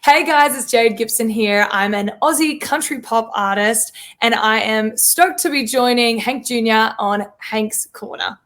Hey guys, it's Jade Gibson here. I'm an Aussie country pop artist, and I am stoked to be joining Hank Jr. on Hank's Corner.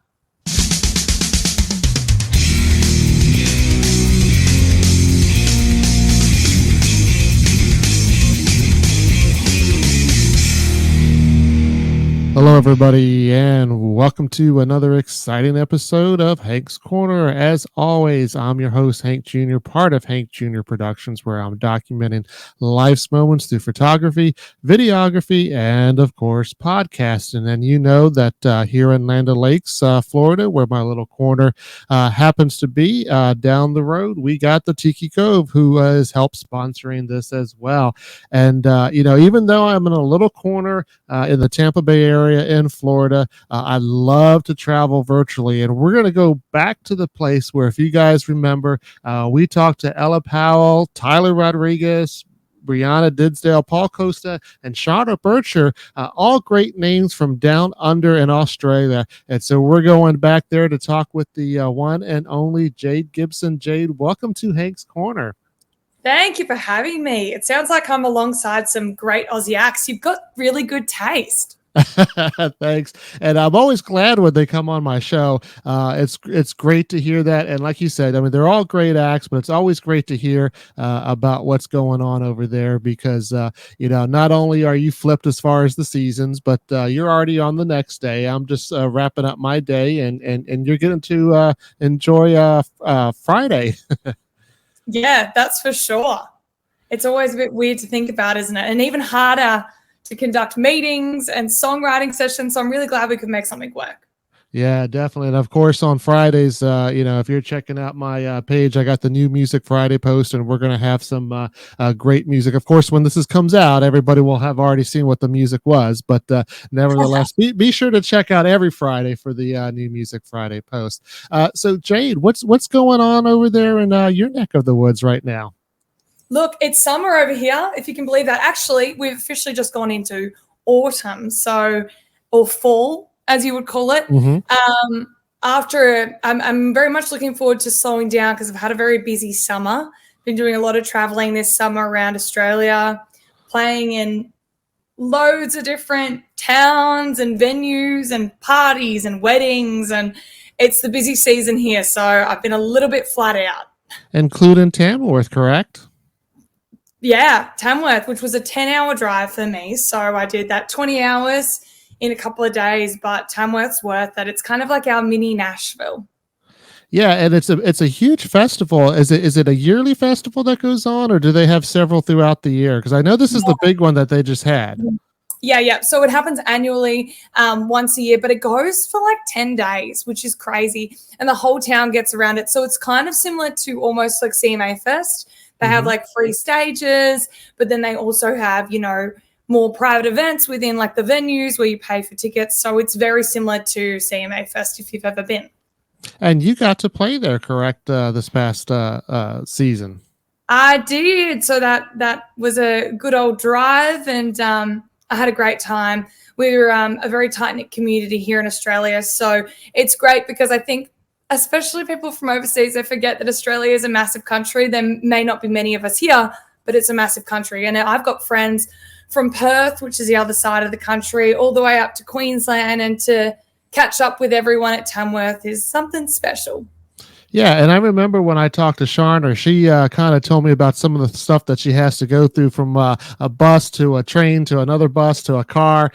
Hello, everybody, and welcome to another exciting episode of Hank's Corner. As always, I'm your host, Hank Jr., part of Hank Jr. Productions, where I'm documenting life's moments through photography, videography, and, of course, podcasting. And you know that here in Land O'Lakes, Florida, where my little corner happens to be, down the road, we got the Tiki Cove, who has helped sponsoring this as well. And, even though I'm in a little corner in the Tampa Bay area, in Florida. I love to travel virtually, and we're going to go back to the place where, if you guys remember, we talked to Ella Powell, Tyler Rodriguez, Brianna Didsdale, Paul Costa, and Shauna Bircher, all great names from down under in Australia. And so we're going back there to talk with the one and only Jade Gibson. Jade, welcome to Hank's Corner. Thank you for having me. It sounds like I'm alongside some great Aussie acts. You've got really good taste. Thanks. And I'm always glad when they come on my show. It's great to hear that. And like you said, I mean, they're all great acts, but it's always great to hear about what's going on over there because, not only are you flipped as far as the seasons, but you're already on the next day. I'm just wrapping up my day and you're getting to enjoy Friday. Yeah, that's for sure. It's always a bit weird to think about, isn't it? And even harder to conduct meetings and songwriting sessions. So I'm really glad we could make something work. Yeah, definitely. And of course, on Fridays, if you're checking out my page, I got the new Music Friday post, and we're going to have some great music. Of course, when comes out, everybody will have already seen what the music was. But nevertheless, be sure to check out every Friday for the new Music Friday post. So, Jade, what's going on over there in your neck of the woods right now? Look, it's summer over here, if you can believe that. Actually, we've officially just gone into autumn, or fall, as you would call it. Mm-hmm. I'm very much looking forward to slowing down because I've had a very busy summer. Been doing a lot of traveling this summer around Australia, playing in loads of different towns and venues and parties and weddings, and it's the busy season here, so I've been a little bit flat out. Including Tamworth, correct? Yeah, Tamworth, which was a 10-hour drive for me. So I did that 20 hours in a couple of days, but Tamworth's worth it. It's kind of like our mini Nashville. Yeah, and it's a huge festival. Is it a yearly festival that goes on, or do they have several throughout the year? Because I know this is the big one that they just had. Yeah. So it happens annually, once a year, but it goes for like 10 days, which is crazy. And the whole town gets around it. So it's kind of similar to almost like CMA Fest. They have like free stages, but then they also have, more private events within like the venues where you pay for tickets. So it's very similar to CMA Fest if you've ever been. And you got to play there, correct, this past season? I did. So that was a good old drive, and I had a great time. We're a very tight-knit community here in Australia. So it's great because I think, especially people from overseas, they forget that Australia is a massive country. There may not be many of us here, but it's a massive country. And I've got friends from Perth, which is the other side of the country, all the way up to Queensland, and to catch up with everyone at Tamworth is something special. Yeah, and I remember when I talked to Shauna, she kind of told me about some of the stuff that she has to go through from a bus to a train to another bus to a car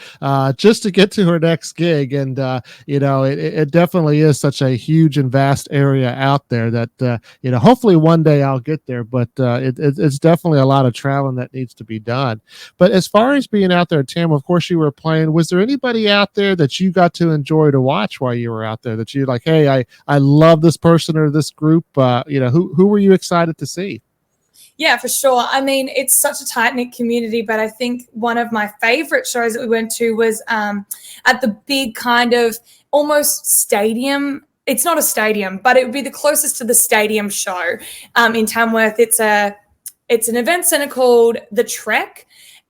just to get to her next gig. And, it definitely is such a huge and vast area out there that, hopefully one day I'll get there. But it's definitely a lot of traveling that needs to be done. But as far as being out there, Tam, of course you were playing. Was there anybody out there that you got to enjoy to watch while you were out there that you're like, hey, I love this person or this group? Who were you excited to see? Yeah, for sure. I mean, it's such a tight-knit community, but I think one of my favorite shows that we went to was at the big kind of almost stadium. It's not a stadium, but it would be the closest to the stadium show in Tamworth. It's an event center called The Trek.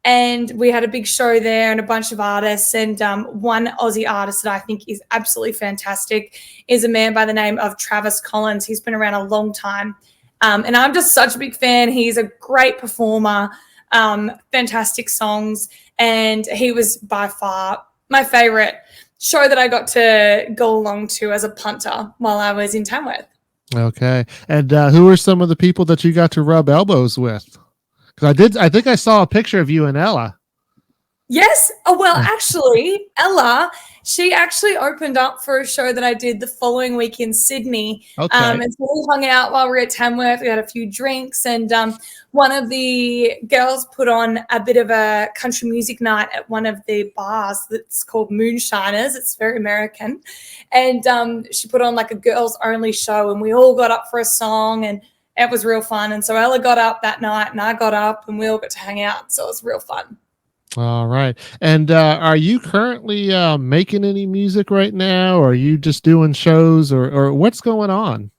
And we had a big show there and a bunch of artists. And one Aussie artist that I think is absolutely fantastic is a man by the name of Travis Collins. He's been around a long time. And I'm just such a big fan. He's a great performer, fantastic songs, and he was by far my favorite show that I got to go along to as a punter while I was in Tamworth. Okay. And who are some of the people that you got to rub elbows with? Because I think I saw a picture of you and Ella. Yes. Oh, well, actually, Ella, she actually opened up for a show that I did the following week in Sydney. Okay. And so we hung out while we were at Tamworth. We had a few drinks, and one of the girls put on a bit of a country music night at one of the bars that's called Moonshiners. It's very American. And she put on like a girls only show, and we all got up for a song, and it was real fun. And so Ella got up that night, and I got up, and we all got to hang out. So it was real fun. All right. And are you currently making any music right now, or are you just doing shows, or what's going on?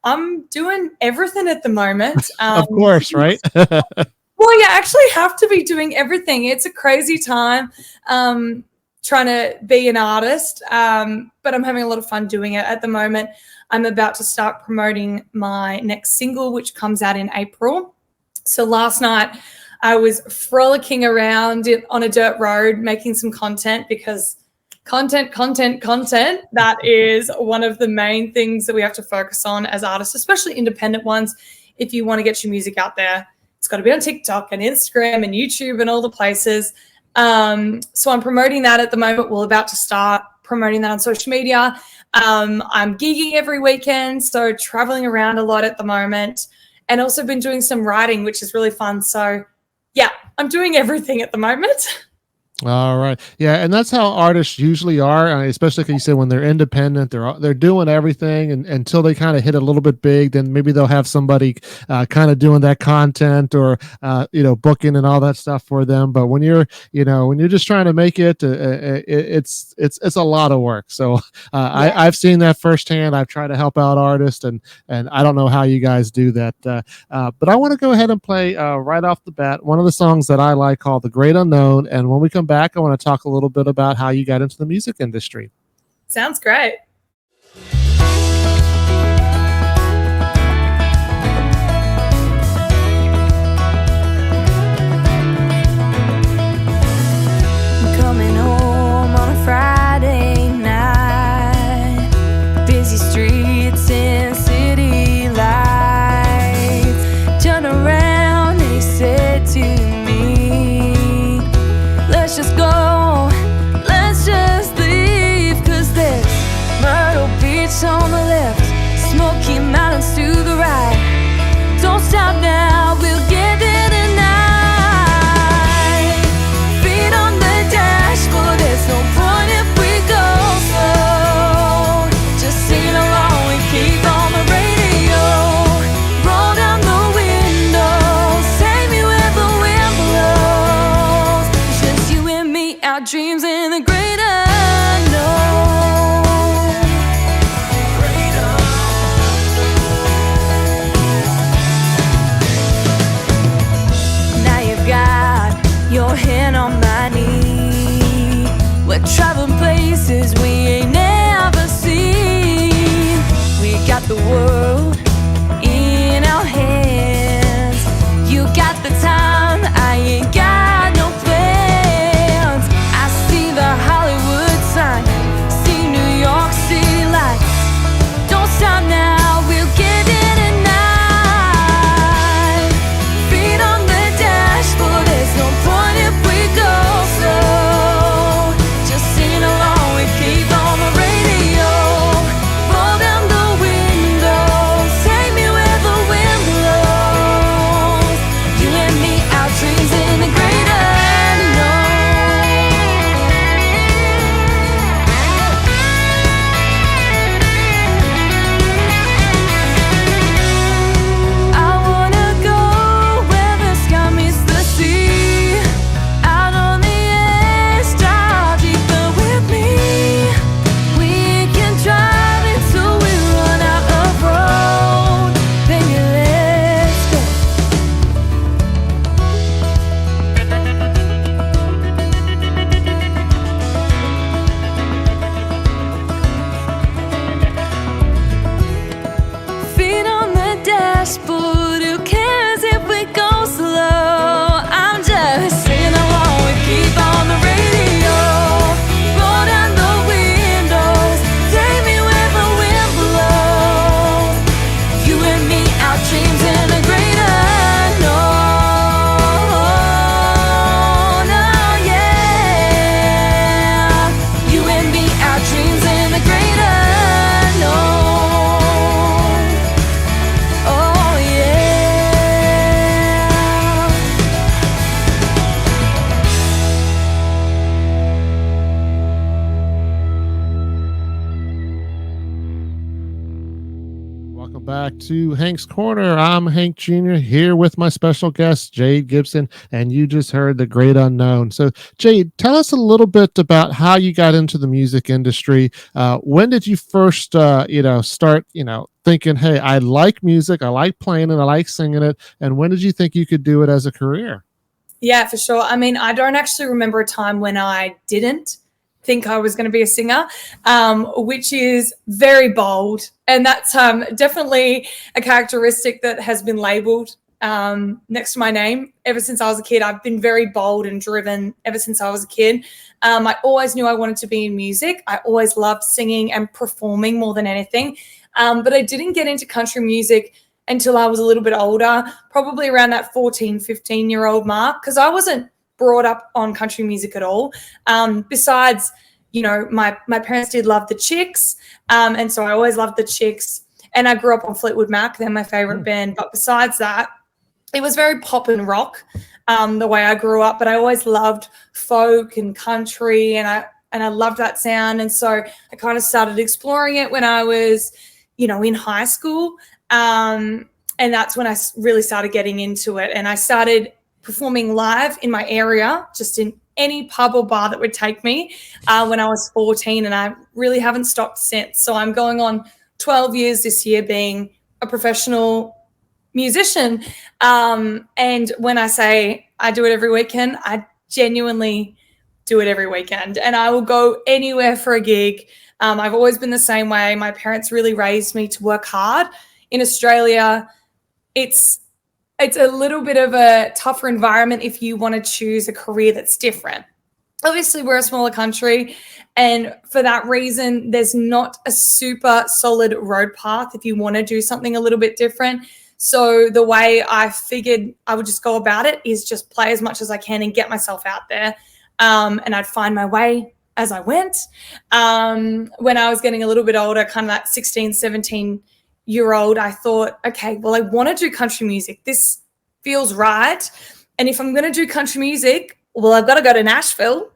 I'm doing everything at the moment. Of course, right? Well, you actually have to be doing everything. It's a crazy time trying to be an artist, but I'm having a lot of fun doing it at the moment. I'm about to start promoting my next single, which comes out in April. So last night, I was frolicking around on a dirt road making some content, because content, that is one of the main things that we have to focus on as artists, especially independent ones. If you want to get your music out there, it's got to be on TikTok and Instagram and YouTube and all the places. So I'm promoting that at the moment. We're about to start promoting that on social media. I'm gigging every weekend, so traveling around a lot at the moment, and also been doing some writing, which is really fun. So yeah, I'm doing everything at the moment. All right. Yeah, and that's how artists usually are, especially like you said, when they're independent, they're doing everything, and until they kind of hit a little bit big, then maybe they'll have somebody kind of doing that content, or booking and all that stuff for them. But when you're just trying to make it, it's a lot of work. So Yeah. I've seen that firsthand. I've tried to help out artists, and I don't know how you guys do that. But I want to go ahead and play right off the bat one of the songs that I like, called "The Great Unknown." And when we come back, I want to talk a little bit about how you got into the music industry. Sounds great. Coming home on a Friday night, busy streets and city lights. Turn around and he said to me, let's just go, let's just leave, 'cause there's Myrtle Beach on the left, Smoky Mountains to the right. Don't stop now, we'll get there tonight. Feet on the dashboard, there's no point if we go slow. Just sing along and keep on the radio. Roll down the windows, take me where the wind blows. Just you and me, our dreams in the great unknown. Great unknown. Now you've got your hand on my knee. We're traveling places we ain't never seen. We got the world in our hands. You got the time, I ain't got no plans. I see the Hollywood sign, see New York City lights. Don't stop now, we'll get in tonight. Feet on the dashboard, there's no point if we go slow. Just sing along, we keep on back to Hank's Corner. I'm Hank Jr. here with my special guest, Jade Gibson, and you just heard the great unknown. So, Jade, tell us a little bit about how you got into the music industry. When did you first, start, thinking, hey, I like music, I like playing it, I like singing it, and when did you think you could do it as a career? Yeah, for sure. I mean, I don't actually remember a time when I didn't think I was going to be a singer, which is very bold. And that's definitely a characteristic that has been labeled next to my name ever since I was a kid. I've been very bold and driven ever since I was a kid. I always knew I wanted to be in music. I always loved singing and performing more than anything. But I didn't get into country music until I was a little bit older, probably around that 14, 15-year-old mark, because I wasn't brought up on country music at all. Besides, my parents did love the Chicks, and so I always loved the Chicks. And I grew up on Fleetwood Mac, they're my favorite band. But besides that, it was very pop and rock, the way I grew up. But I always loved folk and country, and I loved that sound. And so I kind of started exploring it when I was, in high school. And that's when I really started getting into it. And I started performing live in my area, just in any pub or bar that would take me, when I was 14. And I really haven't stopped since. So I'm going on 12 years this year being a professional musician. And when I say I do it every weekend, I genuinely do it every weekend. And I will go anywhere for a gig. I've always been the same way. My parents really raised me to work hard. In Australia, it's a little bit of a tougher environment if you want to choose a career that's different. Obviously, we're a smaller country, and for that reason, there's not a super solid road path if you want to do something a little bit different. So the way I figured I would just go about it is just play as much as I can and get myself out there, and I'd find my way as I went. When I was getting a little bit older, kind of that 16, 17-year-old, I thought, okay, well, I want to do country music. This feels right. And if I'm going to do country music, well, I've got to go to Nashville.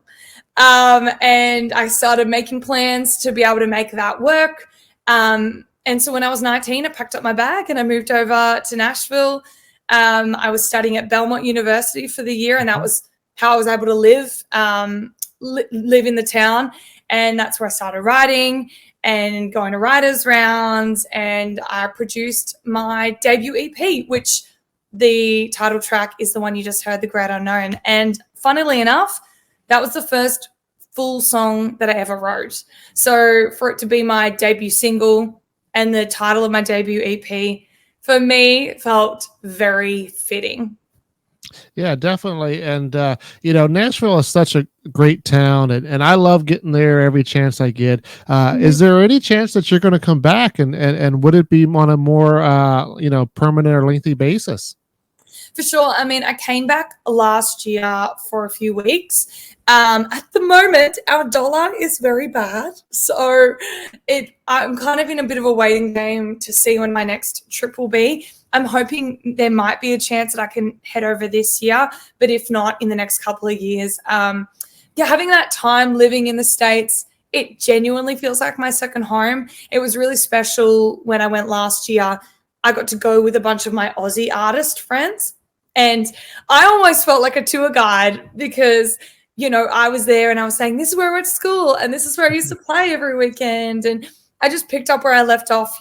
And I started making plans to be able to make that work. And so when I was 19, I packed up my bag and I moved over to Nashville. I was studying at Belmont University for the year, and that was how I was able to live in the town. And that's where I started writing and going to writers' rounds, and I produced my debut EP, which the title track is the one you just heard, The Great Unknown. And funnily enough, that was the first full song that I ever wrote. So for it to be my debut single and the title of my debut EP, for me, felt very fitting. Yeah, definitely. And, Nashville is such a great town, and I love getting there every chance I get. Is there any chance that you're going to come back, and would it be on a more, permanent or lengthy basis? For sure. I mean, I came back last year for a few weeks. At the moment, our dollar is very bad. So I'm kind of in a bit of a waiting game to see when my next trip will be. I'm hoping there might be a chance that I can head over this year, but if not, in the next couple of years. Having that time living in the States, it genuinely feels like my second home. It was really special when I went last year. I got to go with a bunch of my Aussie artist friends, and I almost felt like a tour guide because, I was there and I was saying, this is where I went to school and this is where I used to play every weekend. And I just picked up where I left off.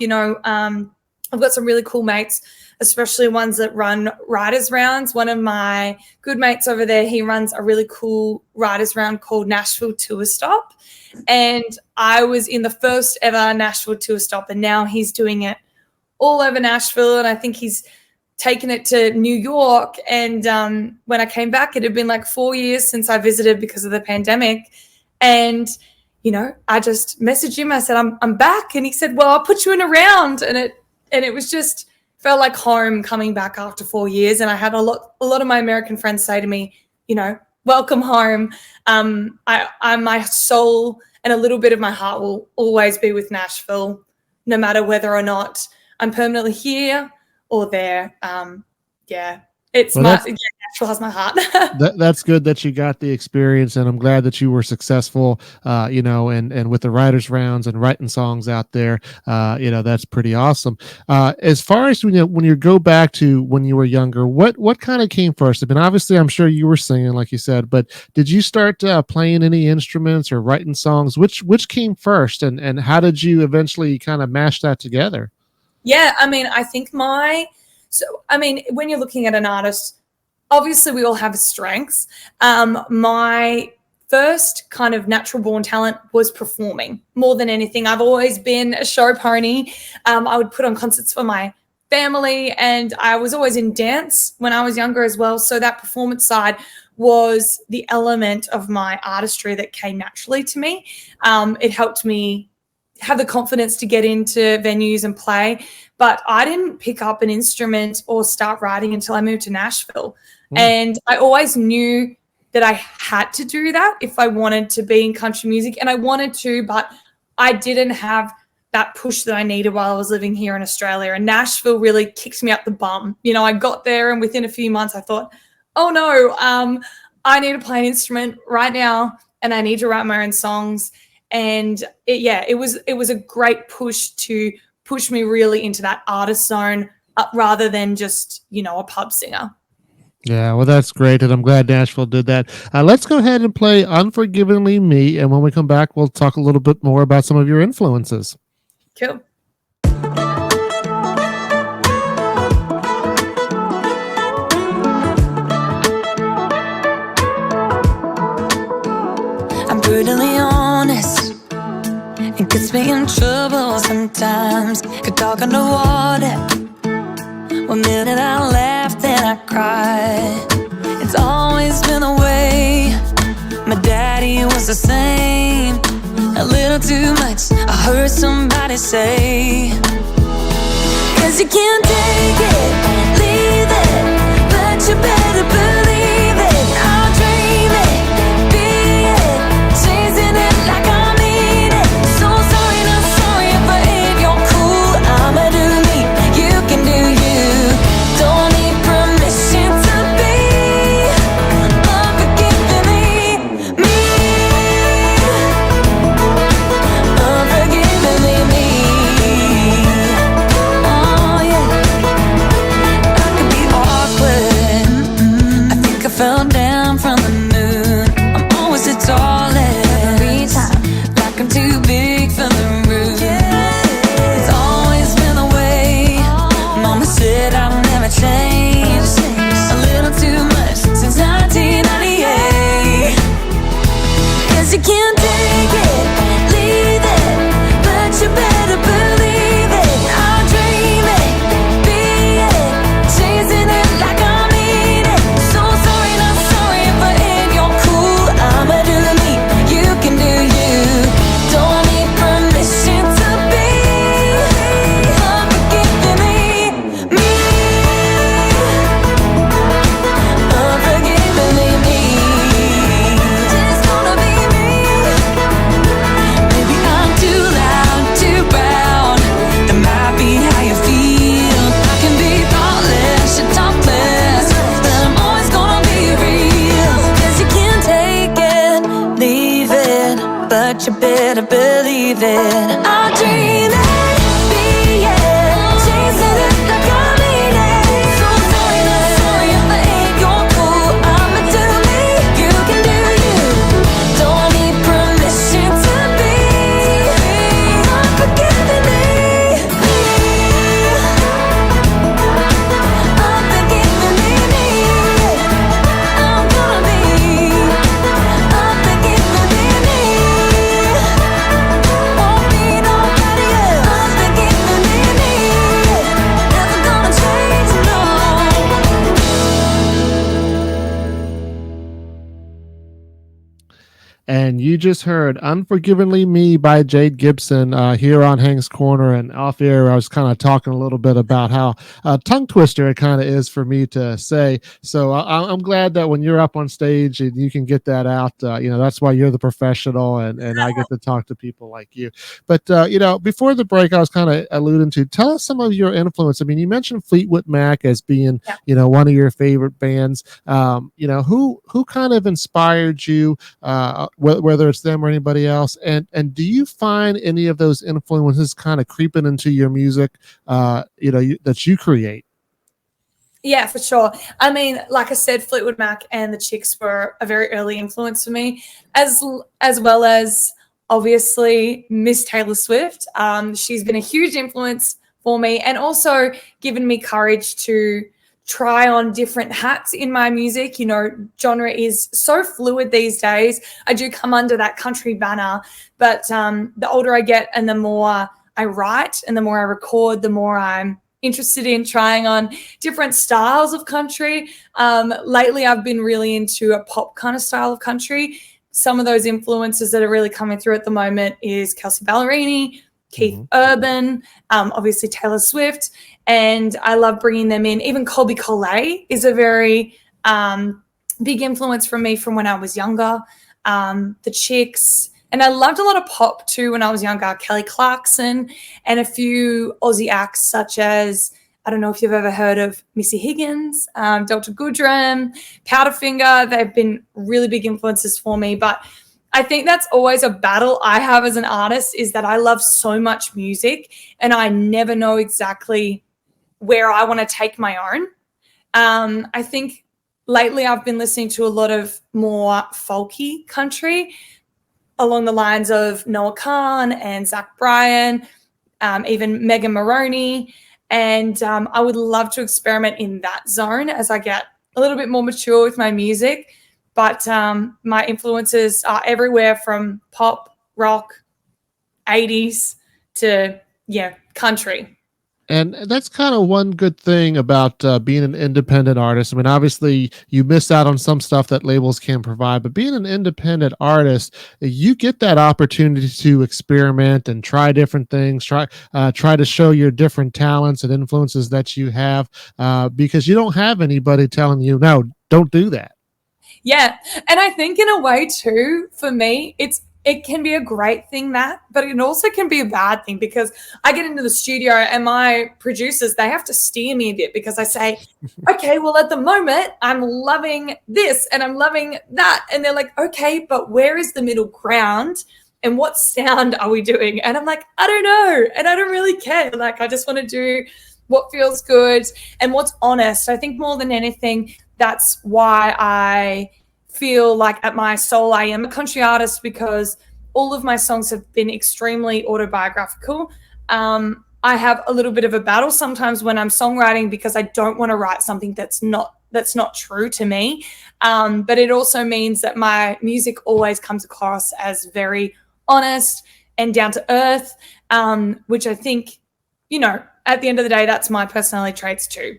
I've got some really cool mates, especially ones that run writers' rounds. One of my good mates over there, he runs a really cool writers' round called Nashville Tour Stop. And I was in the first ever Nashville Tour Stop, and now he's doing it all over Nashville. And I think he's taken it to New York. And when I came back, it had been like 4 years since I visited because of the pandemic. And I just messaged him. I said, I'm back. And he said, well, I'll put you in a round. And it was just felt like home coming back after 4 years. And I had a lot of my American friends say to me, welcome home. My soul and a little bit of my heart will always be with Nashville, no matter whether or not I'm permanently here or there. Nashville Nashville has my heart. That's good that you got the experience, and I'm glad that you were successful, and with the writers rounds and writing songs out there, that's pretty awesome. As far as when you go back to when you were younger, what kind of came first? I mean, obviously, I'm sure you were singing, like you said, but did you start playing any instruments or writing songs? Which came first, and how did you eventually kind of mash that together? Yeah, I mean, I think when you're looking at an artist, obviously we all have strengths. My first kind of natural born talent was performing more than anything. I've always been a show pony. I would put on concerts for my family, and I was always in dance when I was younger as well. So that performance side was the element of my artistry that came naturally to me. It helped me have the confidence to get into venues and play. But I didn't pick up an instrument or start writing until I moved to Nashville. And I always knew that I had to do that if I wanted to be in country music. And I wanted to, but I didn't have that push that I needed while I was living here in Australia. And Nashville really kicked me up the bum. I got there, and within a few months I thought, oh no, I need to play an instrument right now, and I need to write my own songs. And it was a great push to push me really into that artist zone rather than just, a pub singer. Yeah, well, that's great, and I'm glad Nashville did that. Let's go ahead and play Unforgivingly Me, and when we come back, we'll talk a little bit more about some of your influences. Cool. I'm brutally honest. It gets me in trouble sometimes. Could talk underwater. 1 minute I laugh, then I cry. It's always been the way. My daddy was the same. A little too much, I heard somebody say. 'Cause you can't take it, leave it, but you better believe it. I'll dream it, be it, chasing it like I mean it. So sorry, not sorry if I ain't your cool. I'ma do me, you can do you. Don't need permission to be unforgivingly me. Unforgivingly me. Oh yeah. I could be awkward. I think I fell down from the moon. I'm always the tallest. Like I'm too big for the room. It's always been the way. Mama said I'll never change. A little too much since 1998. 'Cause you can't take it, leave it, but you better believe it. I'll dream it, be it, chasing it like I mean it. So sorry, not sorry if I ain't your cool. I'ma do me, you can do you. Don't need permission to be unforgivingly me. Unforgivingly me. Just gonna be me. Maybe I'm too loud, too proud. That might be how you feel. I can be thoughtless, you talk less, but I'm always gonna be real. 'Cause you can't take it, leave it, but you better believe it. I'll dream it, be it, chasing it like I mean it. So sorry, not sorry if I ain't your cool. I'ma do me, you can do you. Don't need permission to be unforgivingly me. Unforgivingly me. I'm gonna be unforgivingly me. Won't be nobody And you just heard Unforgivingly Me by Jade Gibson here on Hank's Corner. And off air, I was kind of talking a little bit about how tongue twister it kind of is for me to say. So I'm glad that when you're up on stage and you can get that out, that's why you're the professional, and I get to talk to people like you. But, before the break, I was kind of alluding to, tell us some of your influence. I mean, you mentioned Fleetwood Mac as being, one of your favorite bands. Who kind of inspired you, whether it's them or anybody else? And do you find any of those influences kind of creeping into your music, that you create? Yeah, for sure. I mean, like I said, Fleetwood Mac and the Chicks were a very early influence for me, as well as obviously Miss Taylor Swift. She's been a huge influence for me, and also given me courage to try on different hats in my music. Genre is so fluid these days. I do come under that country banner, but the older I get and the more I write and the more I record, the more I'm interested in trying on different styles of country. Lately, I've been really into a pop kind of style of country. Some of those influences that are really coming through at the moment is Kelsey Ballerini, Keith Urban, obviously Taylor Swift, and I love bringing them in. Even Colby Collet is a very big influence for me from when I was younger. The Chicks, and I loved a lot of pop too when I was younger. Kelly Clarkson and a few Aussie acts such as, I don't know if you've ever heard of Missy Higgins, Dr. Goodrum, Powderfinger. They've been really big influences for me. But I think that's always a battle I have as an artist, is that I love so much music and I never know exactly where I want to take my own. I think lately I've been listening to a lot of more folky country along the lines of Noah Kahan and Zach Bryan, even Megan Maroney. And I would love to experiment in that zone as I get a little bit more mature with my music. But my influences are everywhere from pop, rock, 80s to, country. And that's kind of one good thing about being an independent artist. I mean, obviously, you miss out on some stuff that labels can provide, but being an independent artist, you get that opportunity to experiment and try different things, try to show your different talents and influences that you have, because you don't have anybody telling you, no, don't do that. Yeah. And I think in a way too, for me, it can be a great thing, but it also can be a bad thing, because I get into the studio and my producers, they have to steer me a bit, because I say, okay, well, at the moment I'm loving this and I'm loving that. And they're like, okay, but where is the middle ground? And what sound are we doing? And I'm like, I don't know. And I don't really care. Like, I just want to do what feels good and what's honest. I think more than anything, that's why I feel like at my soul I am a country artist, because all of my songs have been extremely autobiographical. I have a little bit of a battle sometimes when I'm songwriting, because I don't want to write something that's not true to me. But it also means that my music always comes across as very honest and down to earth, which I think, at the end of the day, that's my personality traits too.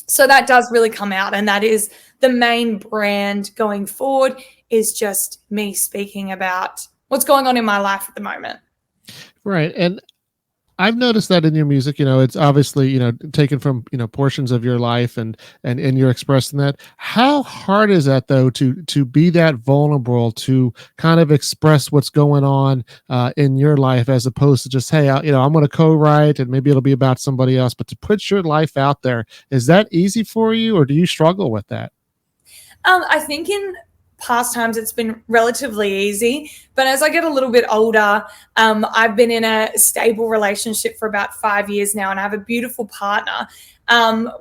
So that does really come out, and that is the main brand going forward, is just me speaking about what's going on in my life at the moment. Right. And I've noticed that in your music, it's obviously, taken from, portions of your life and you're expressing that. How hard is that though, to be that vulnerable, to kind of express what's going on in your life, as opposed to just, hey, I'm going to co-write and maybe it'll be about somebody else, but to put your life out there, is that easy for you, or do you struggle with that? I think in past times it's been relatively easy, but as I get a little bit older, I've been in a stable relationship for about 5 years now, and I have a beautiful partner,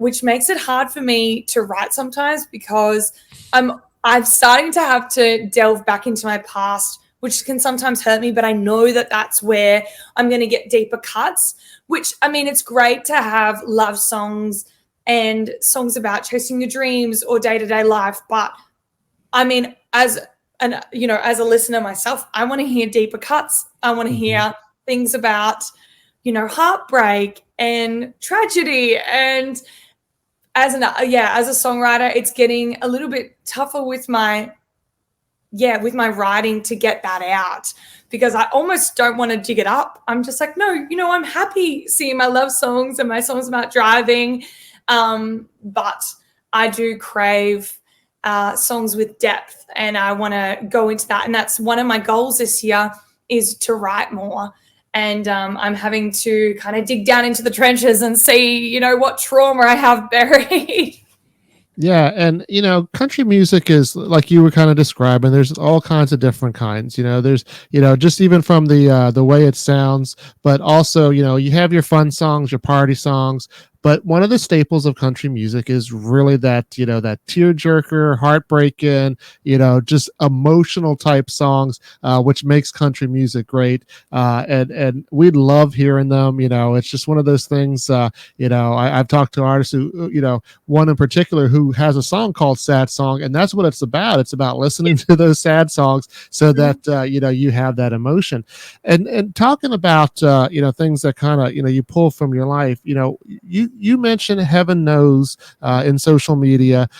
which makes it hard for me to write sometimes, because I'm starting to have to delve back into my past, which can sometimes hurt me, but I know that that's where I'm going to get deeper cuts, which, I mean, it's great to have love songs and songs about chasing your dreams or day-to-day life. But I mean, as a listener myself, I want to hear deeper cuts. I want to hear things about, heartbreak and tragedy. And as a songwriter, it's getting a little bit tougher with my with my writing to get that out, because I almost don't want to dig it up. I'm just like, no, I'm happy seeing my love songs and my songs about driving. But I do crave songs with depth, and I want to go into that. And that's one of my goals this year, is to write more. And I'm having to kind of dig down into the trenches and see, what trauma I have buried. Yeah, and country music is like you were kind of describing. There's all kinds of different kinds. There's just even from the way it sounds, but also you have your fun songs, your party songs. But one of the staples of country music is really that that tearjerker, heartbreaking, just emotional type songs, which makes country music great. And we love hearing them. It's just one of those things. I've talked to artists who, one in particular who has a song called "Sad Song," and that's what it's about. It's about listening to those sad songs so that you have that emotion. And talking about things that kind of you pull from your life. You mentioned Heaven Knows in social media,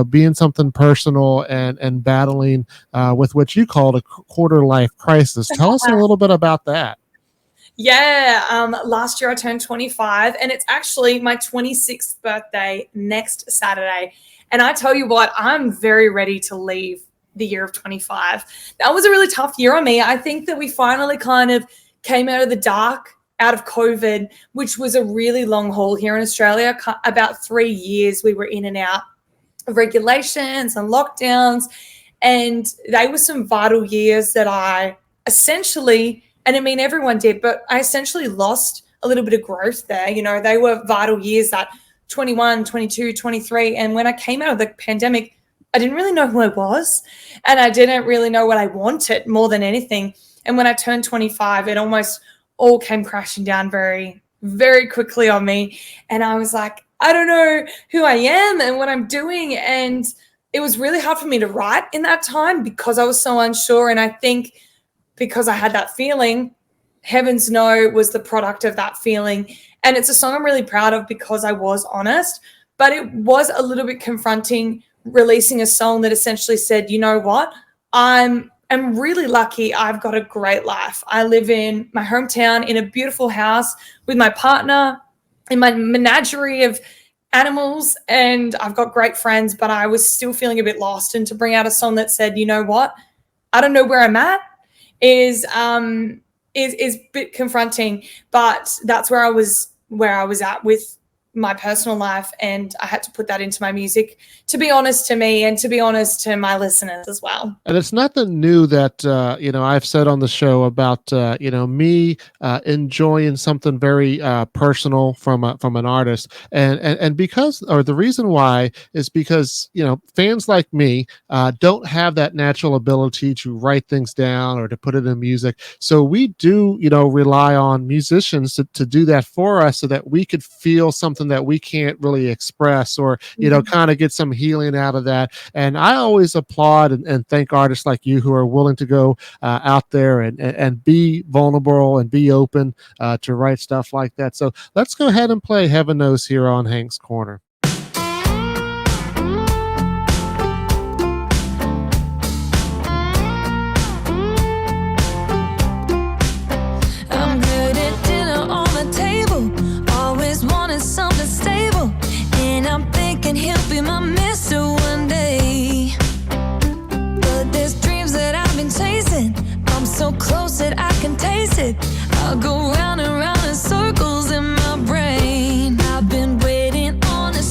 being something personal and battling with what you called a quarter life crisis. Tell us a little bit about that. Yeah, last year I turned 25, and it's actually my 26th birthday next Saturday. And I tell you what, I'm very ready to leave the year of 25. That was a really tough year on me. I think that we finally kind of came out of the dark, out of COVID, which was a really long haul here in Australia. About 3 years we were in and out of regulations and lockdowns. And they were some vital years that I essentially, and I mean everyone did, but I essentially lost a little bit of growth there. They were vital years, that 21, 22, 23. And when I came out of the pandemic, I didn't really know who I was, and I didn't really know what I wanted more than anything. And when I turned 25, it almost all came crashing down very, very quickly on me. And I was like, I don't know who I am and what I'm doing. And it was really hard for me to write in that time because I was so unsure. And I think because I had that feeling, Heavens No was the product of that feeling. And it's a song I'm really proud of because I was honest, but it was a little bit confronting releasing a song that essentially said, you know what, I'm really lucky. I've got a great life. I live in my hometown in a beautiful house with my partner in my menagerie of animals, and I've got great friends, but I was still feeling a bit lost. And to bring out a song that said, you know what, I don't know where I'm at is a bit confronting, but that's where I was at with my personal life, and I had to put that into my music, to be honest to me and to be honest to my listeners as well. And it's nothing new that I've said on the show about me enjoying something very personal from an artist, and because, or the reason why is because fans like me don't have that natural ability to write things down or to put it in music, so we do rely on musicians to do that for us so that we could feel something that we can't really express, or kind of get some healing out of that. And I always applaud and thank artists like you who are willing to go out there and be vulnerable and be open to write stuff like that. So let's go ahead and play Heaven Knows here on Hank's Corner. He'll be my mister one day. But there's dreams that I've been chasing. I'm so close that I can taste it. I'll go round and round in circles in my brain. I've been waiting on a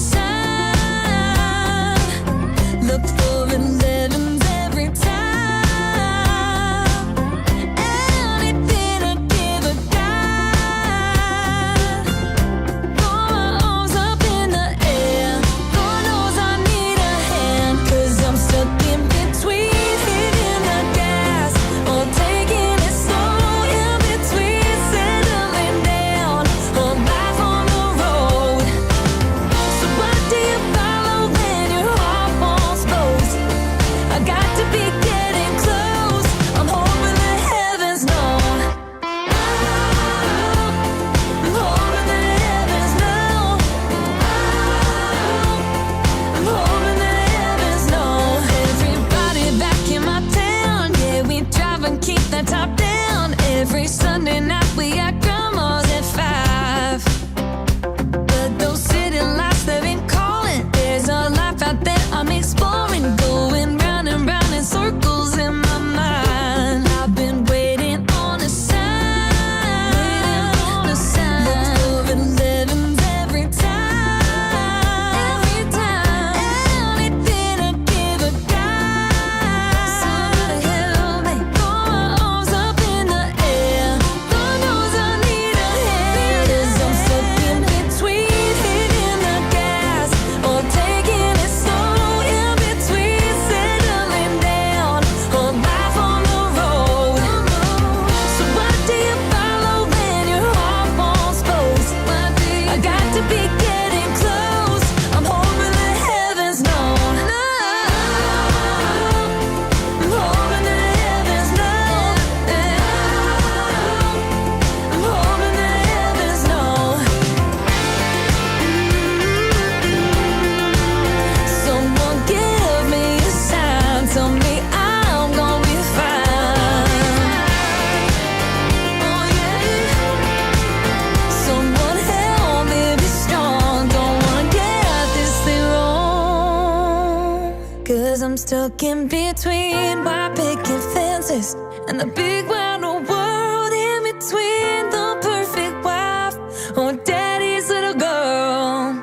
'cause I'm stuck in between my picket fences and the big wide world in between. The perfect wife or daddy's little girl.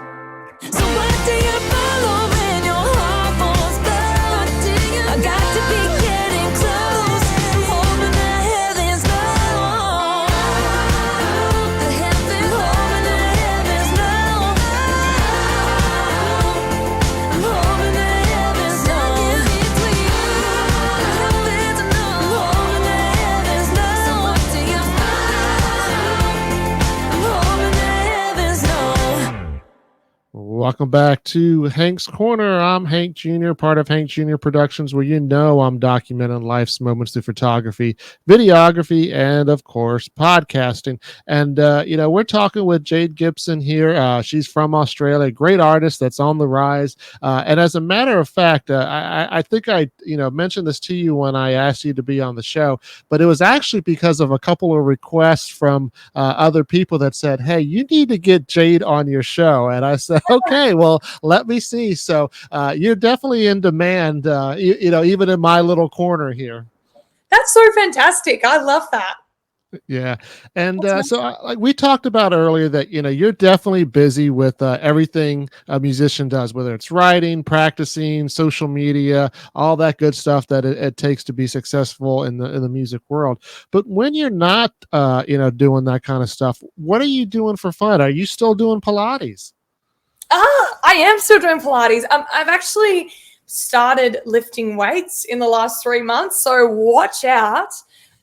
So what do you follow when your heart won't stop? I got to be getting close, hoping the heavens know. The heavens, hoping the heavens know. I'm hoping the heavens know. Between the heavens know. I'm hoping the heavens know. So what do you follow? I'm hoping the heavens know. Welcome back to Hank's Corner. I'm Hank Jr., part of Hank Jr. Productions, where I'm documenting life's moments through photography, videography, and of course, podcasting. And, we're talking with Jade Gibson here. She's from Australia, great artist that's on the rise. And as a matter of fact, I think I mentioned this to you when I asked you to be on the show, but it was actually because of a couple of requests from other people that said, hey, you need to get Jade on your show. And I said, okay, well, let me see. So you're definitely in demand, even in my little corner here. That's so fantastic. I love that. Yeah. And That's so nice. like we talked about earlier that, you're definitely busy with everything a musician does, whether it's writing, practicing, social media, all that good stuff that it takes to be successful in the music world. But when you're not, doing that kind of stuff, what are you doing for fun? Are you still doing Pilates? I am still doing Pilates. I've actually started lifting weights in the last 3 months, so watch out.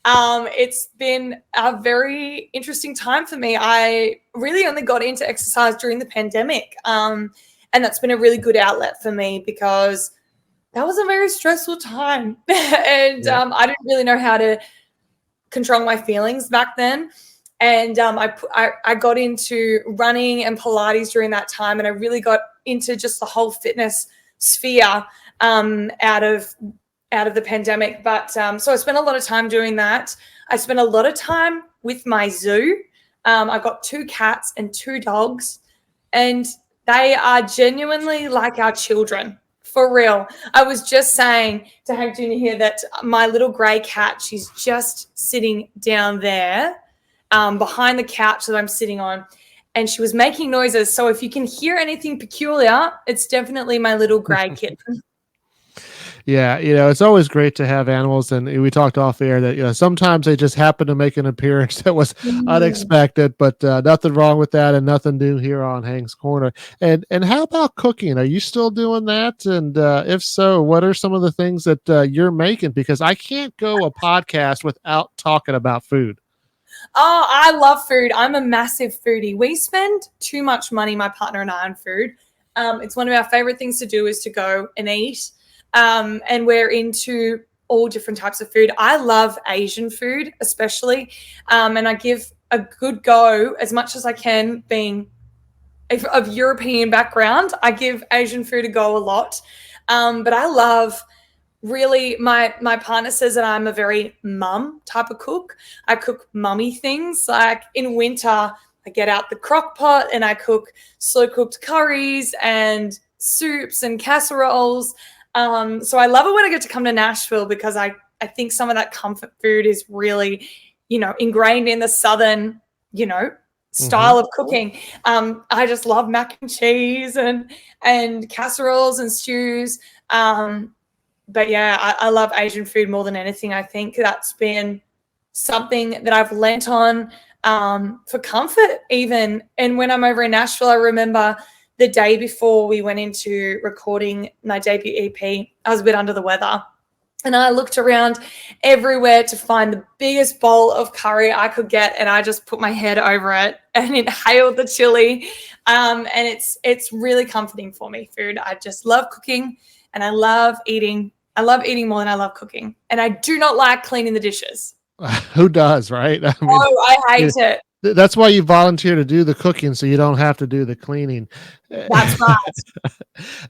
It's been a very interesting time for me. I really only got into exercise during the pandemic, and that's been a really good outlet for me because that was a very stressful time, and I didn't really know how to control my feelings back then. And I got into running and Pilates during that time, and I really got into just the whole fitness sphere out of the pandemic. But so I spent a lot of time doing that. I spent a lot of time with my zoo. I got 2 cats and 2 dogs, and they are genuinely like our children. For real. I was just saying to Hank Jr. here that my little gray cat, she's just sitting down there behind the couch that I'm sitting on, and she was making noises. So if you can hear anything peculiar, it's definitely my little gray kitten. Yeah, it's always great to have animals, and we talked off air that sometimes they just happen to make an appearance that was unexpected, but nothing wrong with that, and nothing new here on Hank's Corner. And how about cooking? Are you still doing that? And if so, what are some of the things that you're making? Because I can't go a podcast without talking about food. Oh, I love food. I'm a massive foodie. We spend too much money, my partner and I, on food. It's one of our favorite things to do is to go and eat. And we're into all different types of food. I love Asian food, especially. And I give a good go as much as I can, being of European background. I give Asian food a go a lot. But I love really, my partner says that I'm a very mum type of cook. I cook mummy things. Like in winter, I get out the crock pot and I cook slow cooked curries and soups and casseroles. So I love it when I get to come to Nashville because I think some of that comfort food is really, ingrained in the Southern, style of cooking. I just love mac and cheese and casseroles and stews. But yeah, I love Asian food more than anything. I think that's been something that I've lent on for comfort even. And when I'm over in Nashville, I remember the day before we went into recording my debut EP, I was a bit under the weather. And I looked around everywhere to find the biggest bowl of curry I could get. And I just put my head over it and inhaled the chili. And it's really comforting for me, food. I just love cooking and I love eating. I love eating more than I love cooking. And I do not like cleaning the dishes. Who does, right? I mean, I hate it. That's why you volunteer to do the cooking, so you don't have to do the cleaning. That's right.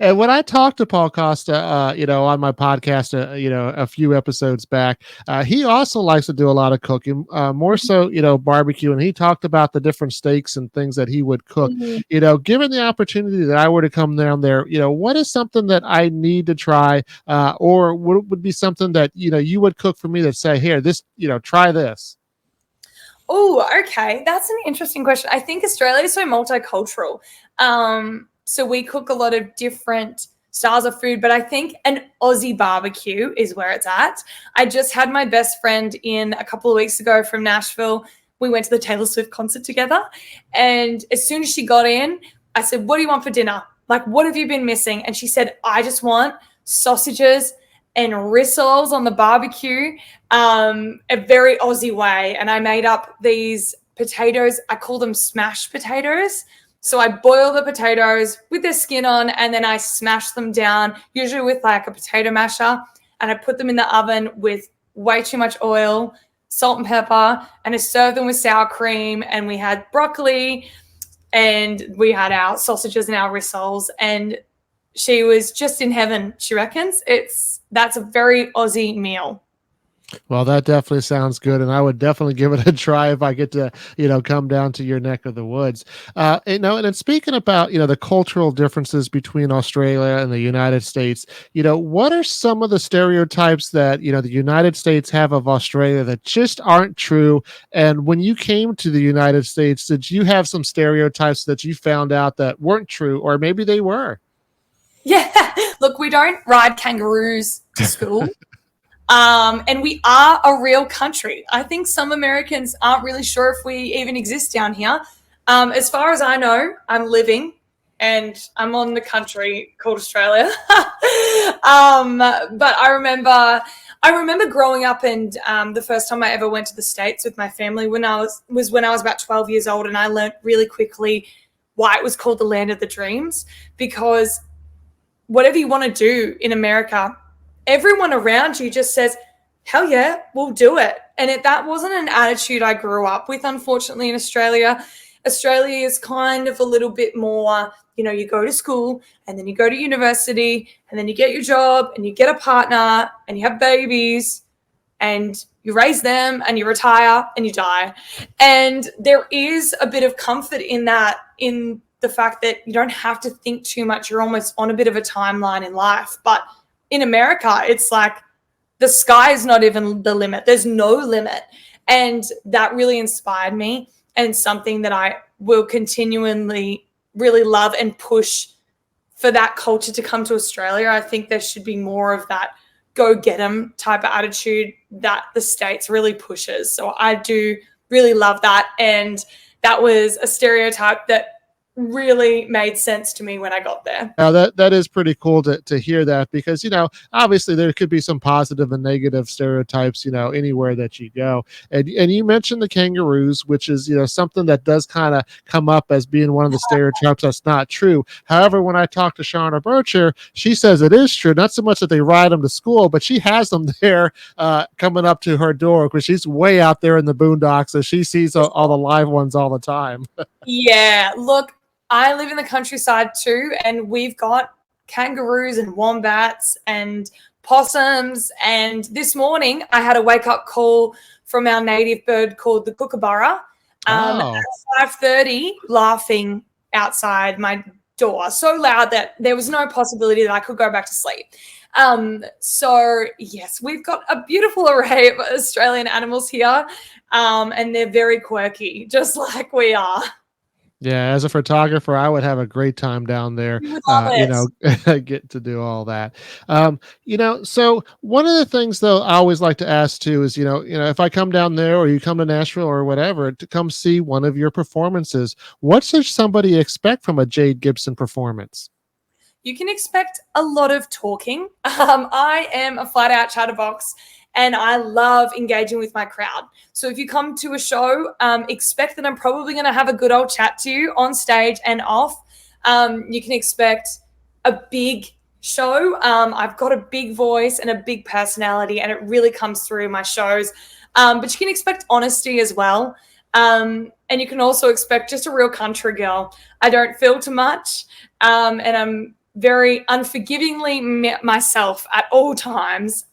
And when I talked to Paul Costa, on my podcast, a few episodes back, he also likes to do a lot of cooking, more so, barbecue. And he talked about the different steaks and things that he would cook. Mhm. Given the opportunity that I were to come down there, what is something that I need to try, or what would be something that you would cook for me that say, here, this, try this. Oh, okay. That's an interesting question. I think Australia is so multicultural. So we cook a lot of different styles of food, but I think an Aussie barbecue is where it's at. I just had my best friend in a couple of weeks ago from Nashville. We went to the Taylor Swift concert together. And as soon as she got in, I said, "What do you want for dinner? Like, what have you been missing?" And she said, "I just want sausages and rissoles on the barbecue, a very Aussie way." And I made up these potatoes. I call them smashed potatoes. So I boil the potatoes with their skin on, and then I smash them down, usually with like a potato masher, and I put them in the oven with way too much oil, salt and pepper, and I served them with sour cream. And we had broccoli, and we had our sausages and our rissoles, and she was just in heaven, she reckons. That's a very Aussie meal. Well, that definitely sounds good, and I would definitely give it a try if I get to, come down to your neck of the woods. And then speaking about, the cultural differences between Australia and the United States, what are some of the stereotypes that, the United States have of Australia that just aren't true? And when you came to the United States, did you have some stereotypes that you found out that weren't true, or maybe they were? Yeah. Look, we don't ride kangaroos to school. And we are a real country. I think some Americans aren't really sure if we even exist down here. As far as I know, I'm living and I'm on the country called Australia. But I remember growing up, and the first time I ever went to the States with my family when I was about 12 years old, and I learned really quickly why it was called the land of the dreams, because whatever you want to do in America, everyone around you just says, "Hell yeah, we'll do it." And that wasn't an attitude I grew up with, unfortunately, in Australia. Australia is kind of a little bit more, you go to school, and then you go to university, and then you get your job, and you get a partner, and you have babies, and you raise them, and you retire, and you die. And there is a bit of comfort in that, in the fact that you don't have to think too much. You're almost on a bit of a timeline in life. But in America, it's like the sky is not even the limit. There's no limit. And that really inspired me, and something that I will continually really love and push for that culture to come to Australia. I think there should be more of that go get 'em type of attitude that the States really pushes. So I do really love that. And that was a stereotype that really made sense to me when I got there. Now that is pretty cool to hear that, because obviously there could be some positive and negative stereotypes anywhere that you go, and you mentioned the kangaroos, which is something that does kind of come up as being one of the stereotypes that's not true. However, when I talked to Shauna Bircher, she says it is true. Not so much that they ride them to school, but she has them there coming up to her door, because she's way out there in the boondocks, so she sees all the live ones all the time. Yeah, look, I live in the countryside too, and we've got kangaroos and wombats and possums. And this morning I had a wake up call from our native bird called the kookaburra Oh. at 5:30, laughing outside my door so loud that there was no possibility that I could go back to sleep. So yes, we've got a beautiful array of Australian animals here, and they're very quirky, just like we are. Yeah, as a photographer, I would have a great time down there, You would love it. get to do all that. So one of the things though I always like to ask too is, if I come down there, or you come to Nashville or whatever to come see one of your performances, what should somebody expect from a Jade Gibson performance? You can expect a lot of talking. I am a flat out chatterbox, and I love engaging with my crowd. So if you come to a show, expect that I'm probably going to have a good old chat to you on stage and off. You can expect a big show. I've got a big voice and a big personality, and it really comes through my shows. But you can expect honesty as well. And And you can also expect just a real country girl. I don't filter much, and I'm very unforgivingly myself at all times,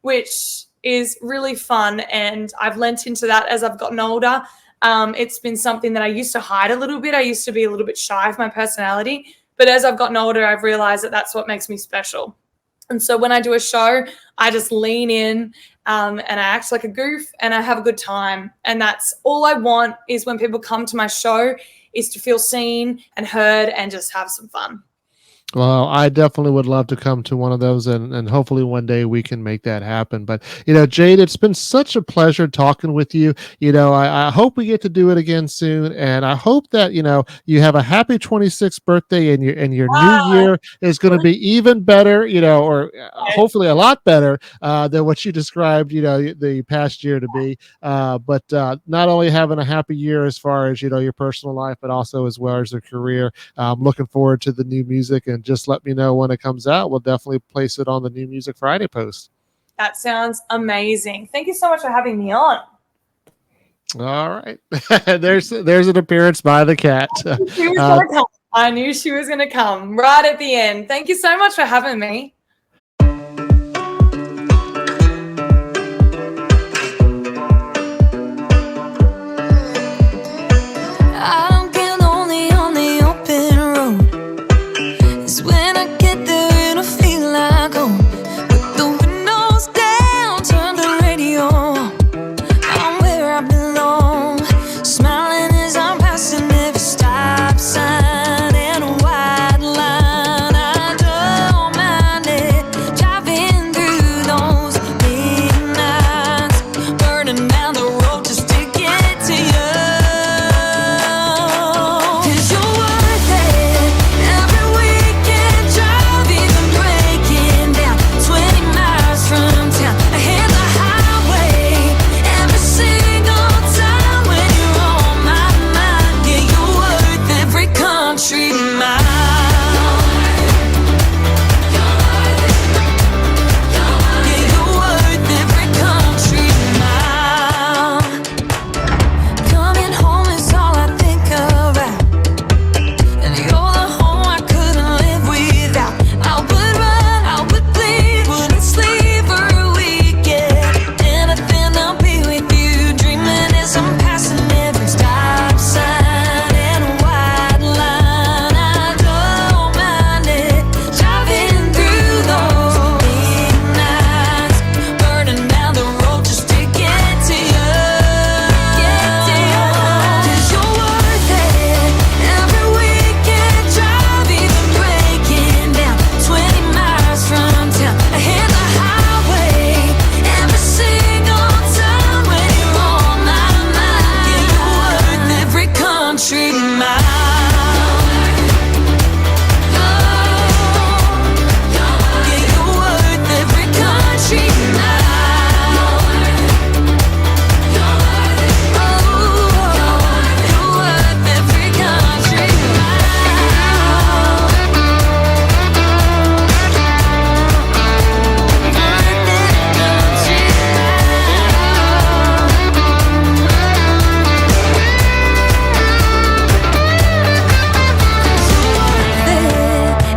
which is really fun. And I've lent into that as I've gotten older. It's been something that I used to hide a little bit. I used to be a little bit shy of my personality. But as I've gotten older, I've realized that that's what makes me special. And so when I do a show, I just lean in and I act like a goof and I have a good time. And that's all I want, is when people come to my show, is to feel seen and heard and just have some fun. Well, I definitely would love to come to one of those, and hopefully one day we can make that happen. But, Jade, it's been such a pleasure talking with you. I hope we get to do it again soon. And I hope that, you have a happy 26th birthday, and your new year is going to be even better, or hopefully a lot better than what you described, the past year to be. But not only having a happy year as far as, your personal life, but also as well as your career. Looking forward to the new music, and just let me know when it comes out. We'll definitely place it on the New Music Friday post. That sounds amazing. Thank you so much for having me on. All right. There's an appearance by the cat. She was gonna come. I knew she was going to come right at the end. Thank you so much for having me. I don't get lonely on the open road. It's when I get there and I feel like home. Put the windows down, turn the radio on. I'm where I belong. Smiling as I'm passing every stop sign and a white line. I don't mind it, driving through those midnights, burning down the road just to get to you.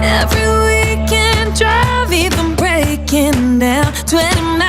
Every weekend drive, even breaking down 20 miles.